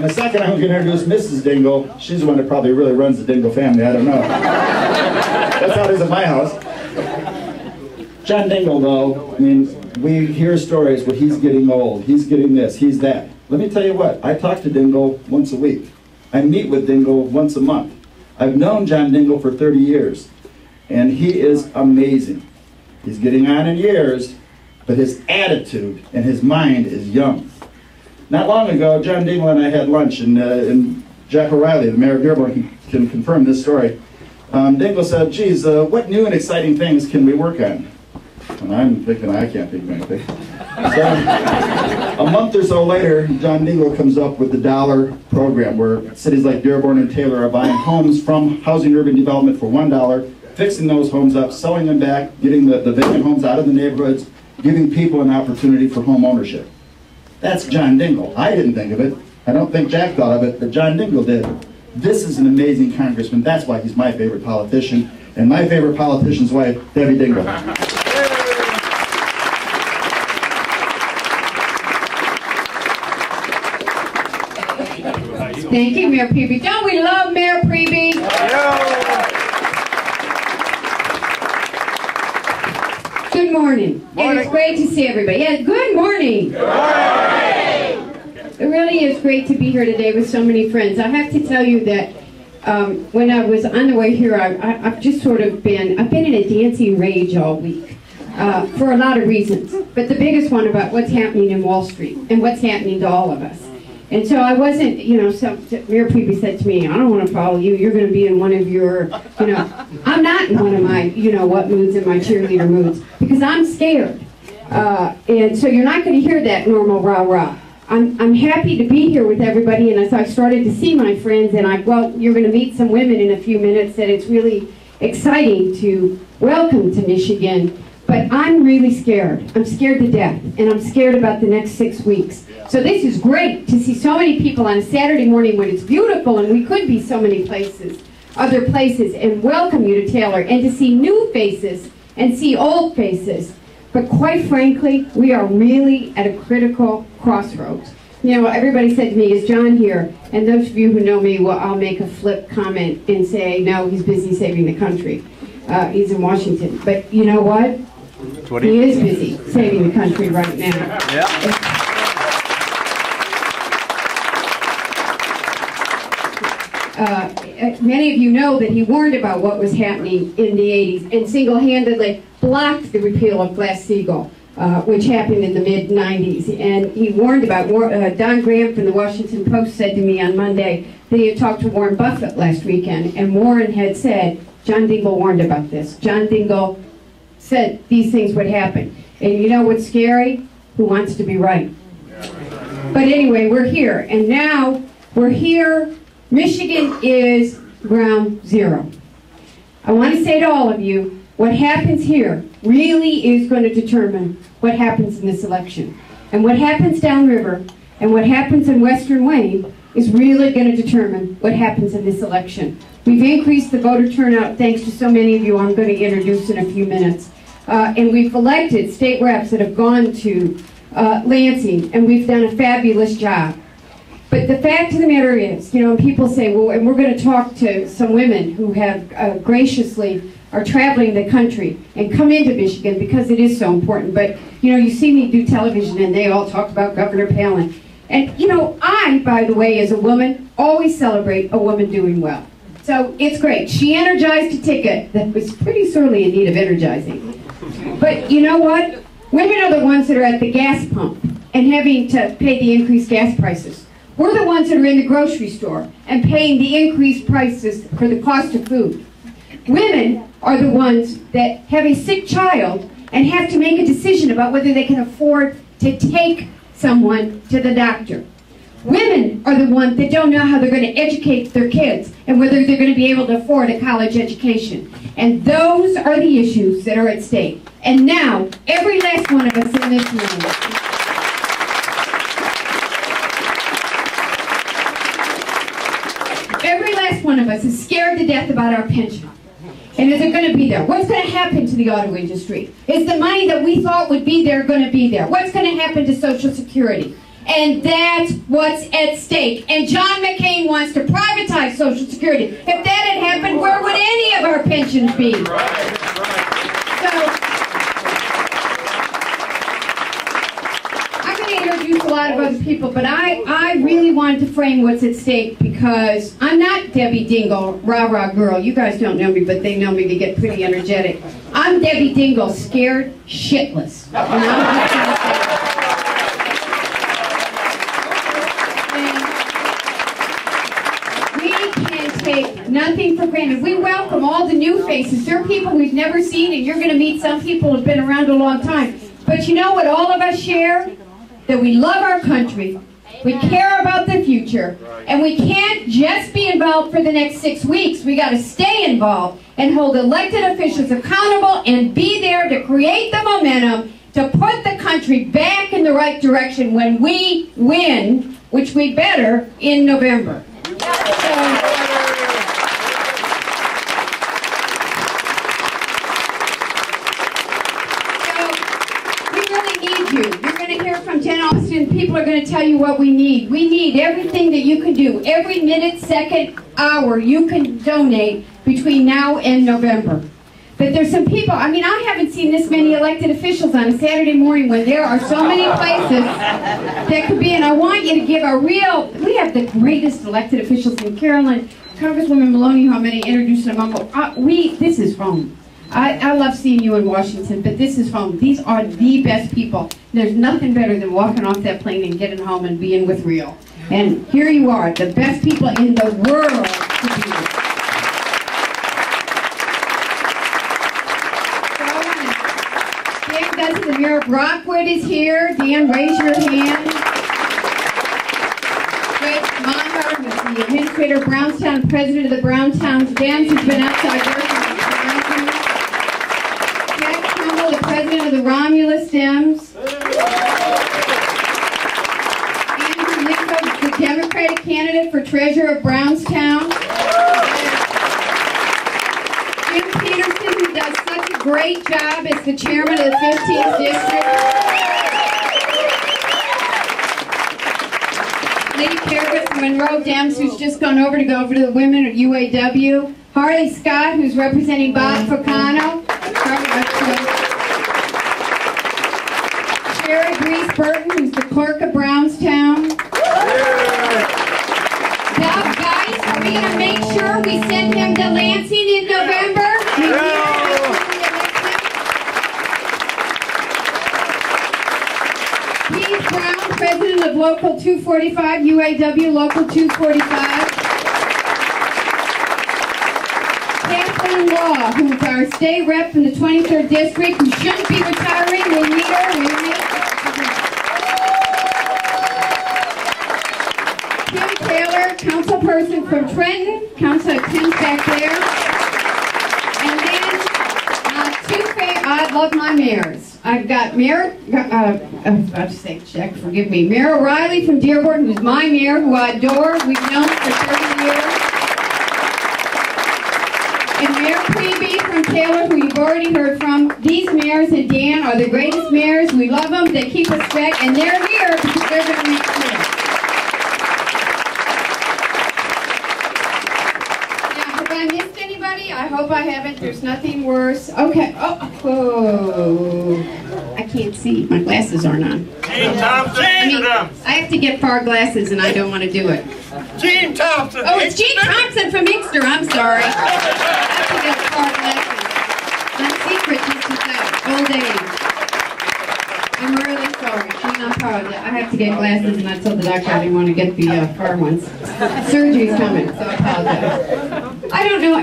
In a second, I'm going to introduce Mrs. Dingell. She's the one that probably really runs the Dingell family. I don't know. That's how it is at my house. John Dingell, though, I mean, we hear stories where he's getting old, he's getting this, he's that. Let me tell you what, I talk to Dingell once a week. I meet with Dingell once a month. I've known John Dingell for 30 years, and he is amazing. He's getting on in years, but his attitude and his mind is young. Not long ago, John Dingell and I had lunch, and Jack O'Reilly, the mayor of Dearborn, can confirm this story. Dingell said, geez, what new and exciting things can we work on? And I'm thinking, I can't think of anything. So, a month or so later, John Dingell comes up with the $1 program, where cities like Dearborn and Taylor are buying homes from Housing Urban Development for $1, fixing those homes up, selling them back, getting the vacant homes out of the neighborhoods, giving people an opportunity for home ownership. That's John Dingell. I didn't think of it. I don't think Jack thought of it, but John Dingell did. This is an amazing congressman. That's why he's my favorite politician. And my favorite politician's wife, Debbie Dingell. Thank you, Mayor Priebe. Don't we love Mayor Priebe? Good morning. And it's great to see everybody. Yeah, good morning. Good morning. It really is great to be here today with so many friends. I have to tell you that when I was on the way here, I've just sort of I've been in a dancing rage all week for a lot of reasons. But the biggest one about what's happening in Wall Street and what's happening to all of us. And so I wasn't, Mayor Priebe said to me, I don't want to follow you. You're going to be in one of your, I'm not in one of my, what moods in my cheerleader moods, because I'm scared. And so you're not going to hear that normal rah-rah. I'm happy to be here with everybody, and as I started to see my friends, and you're going to meet some women in a few minutes, that it's really exciting to welcome to Michigan. But I'm really scared. I'm scared to death, and I'm scared about the next 6 weeks. So this is great to see so many people on a Saturday morning when it's beautiful and we could be so many places, other places, and welcome you to Taylor, and to see new faces and see old faces. But quite frankly, we are really at a critical crossroads. Everybody said to me, is John here? And those of you who know me, well, I'll make a flip comment and say, no, he's busy saving the country. He's in Washington. But you know what? He is busy saving the country right now. Yeah. Many of you know that he warned about what was happening in the 80s and single-handedly blocked the repeal of Glass-Steagall, which happened in the mid-90s. And he warned about, Don Graham from the Washington Post said to me on Monday that he had talked to Warren Buffett last weekend, and Warren had said, John Dingell warned about this. John Dingell said these things would happen. And you know what's scary? Who wants to be right? But anyway, we're here. And now we're here. Michigan is ground zero. I want to say to all of you, what happens here really is going to determine what happens in this election. And what happens downriver and what happens in Western Wayne is really going to determine what happens in this election. We've increased the voter turnout thanks to so many of you I'm going to introduce in a few minutes. And we've elected state reps that have gone to Lansing, and we've done a fabulous job. But the fact of the matter is, when people say, well, and we're going to talk to some women who have graciously are traveling the country and come into Michigan because it is so important. But, you see me do television and they all talk about Governor Palin. And, I, by the way, as a woman, always celebrate a woman doing well. So it's great. She energized a ticket that was pretty sorely in need of energizing. But you know what? Women are the ones that are at the gas pump and having to pay the increased gas prices. We're the ones that are in the grocery store and paying the increased prices for the cost of food. Women are the ones that have a sick child and have to make a decision about whether they can afford to take someone to the doctor. Women are the ones that don't know how they're going to educate their kids and whether they're going to be able to afford a college education. And those are the issues that are at stake. And now, every last one of us in this room, one of us is scared to death about our pension. And is it going to be there? What's going to happen to the auto industry? Is the money that we thought would be there going to be there? What's going to happen to Social Security? And that's what's at stake. And John McCain wants to privatize Social Security. If that had happened, where would any of our pensions be? So, I'm going to introduce a lot of other people, but I really wanted to frame what's at stake because I'm not Debbie Dingell, rah-rah girl. You guys don't know me, but they know me to get pretty energetic. I'm Debbie Dingell, scared shitless. Take nothing for granted. We welcome all the new faces. There are people we've never seen, and you're going to meet some people who've been around a long time. But you know what all of us share? That we love our country, we care about the future, and we can't just be involved for the next 6 weeks. We got to stay involved and hold elected officials accountable and be there to create the momentum to put the country back in the right direction when we win, which we better, in November. You're going to hear from Jen Austin. People are going to tell you what we need. We need everything that you can do. Every minute, second, hour you can donate between now and November. But there's some people, I mean, I haven't seen this many elected officials on a Saturday morning when there are so many places that could be, and I want you to give a real, we have the greatest elected officials in Carolyn. Congresswoman Maloney, who I'm going to introduce in a moment, this is home. I love seeing you in Washington, but this is home. These are the best people. There's nothing better than walking off that plane and getting home and being with real. And here you are, the best people in the world to be with. Dan Gussie, the mayor of Rockwood, is here. Dan, raise your hand. Greg Monhart, who's the administrator of Brownstown, president of the Brownstown Dems, who's been outside working. The president of the Romulus Dems. Andrew Lincoln, the Democratic candidate for treasurer of Brownstown. Jim Peterson, who does such a great job as the chairman of the 15th district. Lady Kerrigan from Monroe Dems, who's just gone over to the women of UAW. Harley Scott, who's representing Bob Ficano. Sherry Breeze Burton, who's the clerk of Brownstown. Bob Geis, are we going to make sure we send him to Lansing in November? Keith Brown, president of Local 245, UAW Local 245. Kathleen Law, who's our state rep from the 23rd District, who shouldn't be retiring. We need her. Kim Taylor, councilperson from Trenton. Councilor Tim's back there. And then I love my mayors. I've got Mayor, I'll just say check, forgive me. Mayor O'Reilly from Dearborn, who's my mayor, who I adore. We've known for 30 years. And Mayor Preby from Taylor, who you've already heard from. These mayors and Dan are the greatest mayors. We love them. They keep us back, and they're here because they're going to make sure. Now, have I missed anybody? I hope I haven't. There's nothing worse. Okay. Oh, I can't see. My glasses aren't on. Gene Thompson. I have to get far glasses, and I don't want to do it. Gene Thompson. Oh, it's Gene Thompson from Inkster. I'm sorry. I have to get far glasses. My secret is that old age. I'm really sorry. I'm not proud of it. I have to get glasses, and I told the doctor I didn't want to get the far ones. Surgery's coming, so I apologize. I don't know.